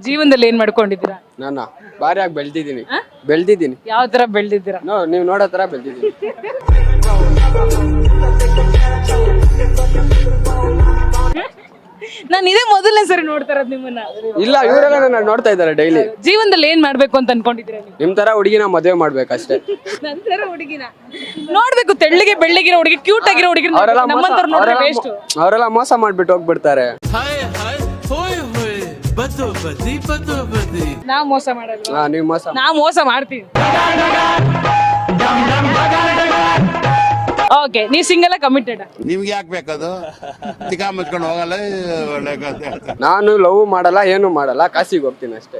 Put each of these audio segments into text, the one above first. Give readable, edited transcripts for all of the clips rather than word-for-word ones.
ಜೀವನದಲ್ಲಿ ಏನ್ ಮಾಡ್ಕೊಂಡಿದ್ದೀರಾ? ನಾನು ಭಾರಿಯಾಗಿ ಬೆಳ್ದಿದ್ದೀನಿ. ಯಾವ ತರ ಬೆಳ್ದಿದ್ದೀರಾ? ನೀವು ನೋಡೋ ತರ ಬೆಳ್ದಿದ್ದೀನಿ. ನಾನು ಇದೇ ಮೊದಲನೇ ಸರಿ ನೋಡ್ತಾ ಇರೋದು ನಿಮ್ಮನ್ನ. ಇಲ್ಲ, ಇವರೆಲ್ಲ ನನ್ನ ನೋಡ್ತಾ ಇದ್ದಾರೆ ಡೈಲಿ. ಜೀವನದಲ್ಲಿ ಏನ್ ಮಾಡ್ಬೇಕು ಅಂತ ಅನ್ಕೊಂಡಿದ್ದೀರಾ ನೀವು? ನಿಮ್ ತರ ಹುಡುಗಿನ ಮದುವೆ ಮಾಡ್ಬೇಕಷ್ಟೇ. ನಂತರ ಹುಡುಗಿನ ನೋಡ್ಬೇಕು, ತೆಳ್ಳಿಗೆ ಬೆಳ್ಳಿಗಿರೋ ಹುಡುಗಿ, ಕ್ಯೂಟ್ ಆಗಿರೋ ಹುಡುಗಿ. ನಮ್ಮಂತವ್ರು ನೋಡ್ರೆ ವೇಸ್ಟ್. ಅವರೆಲ್ಲ ಮೋಸ ಮಾಡ್ಬಿಟ್ಟು ಹೋಗ್ಬಿಡ್ತಾರೆ. ನಾ ಮೋಸ ಮಾಡಲ್ಲ. ನೀವು ಮೋಸ. ನಾ ಮೋಸ ಮಾಡ್ತೀವಿ. ಓಕೆ, ನೀವು ಸಿಂಗಲ್ ಕಮಿಟೆಡ್? ನಿಮ್ಗೆ ಯಾಕೆ ಬೇಕದು? ತಿಕಾ ಮುಚ್ಕೊಂಡು ಹೋಗಲ್ಲ. ನಾನು ಲವ್ ಮಾಡಲ್ಲ, ಏನು ಮಾಡಲ್ಲ, ಕಾಸಿಗೆ ಹೋಗ್ತೀನಿ ಅಷ್ಟೇ.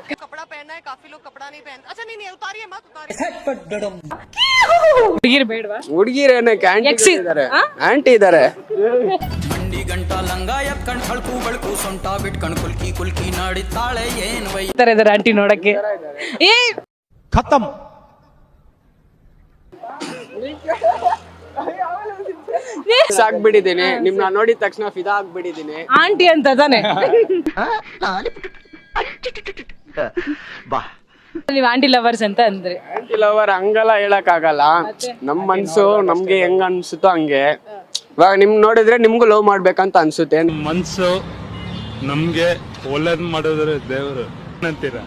ಹುಡುಗಿರು ಬೇಡವಾ? ಹುಡುಗಿರೇನೆ ಆಂಟಿ ಇದಾರೆ. ಆಂಟಿ ನೋಡಕ್ಕೆ ಖತಮ್. ಸಾಕ್ಬಿಟ್ಟಿದ್ದೀನಿ, ನಿಮ್ನ ನೋಡಿದ ತಕ್ಷಣ ಫಿದಾ ಆಗ್ಬಿಟ್ಟಿದ್ದೀನಿ. ಆಂಟಿ ಅಂತ ತಾನೆ ನೀವು ಆಂಟಿ ಲವರ್ಸ್ ಅಂತ ಅಂದ್ರೆ? ಆಂಟಿ ಲವರ್ ಹಂಗೆಲ್ಲ ಹೇಳಕ್ ಆಗಲ್ಲ. ನಮ್ ಮನ್ಸು ನಮ್ಗೆ ಹೆಂಗ ಅನ್ಸುತ್ತೋ ಹಂಗೆ. ಇವಾಗ ನಿಮ್ ನೋಡಿದ್ರೆ ನಿಮ್ಗೂ ಲವ್ ಮಾಡ್ಬೇಕಂತ ಅನ್ಸುತ್ತೆ. ಮನ್ಸು ನಮ್ಗೆ ಒಳ್ಳೇದ್ ಮಾಡಿದ್ರೆ ದೇವ್ರು ಅಂತೀರಾ?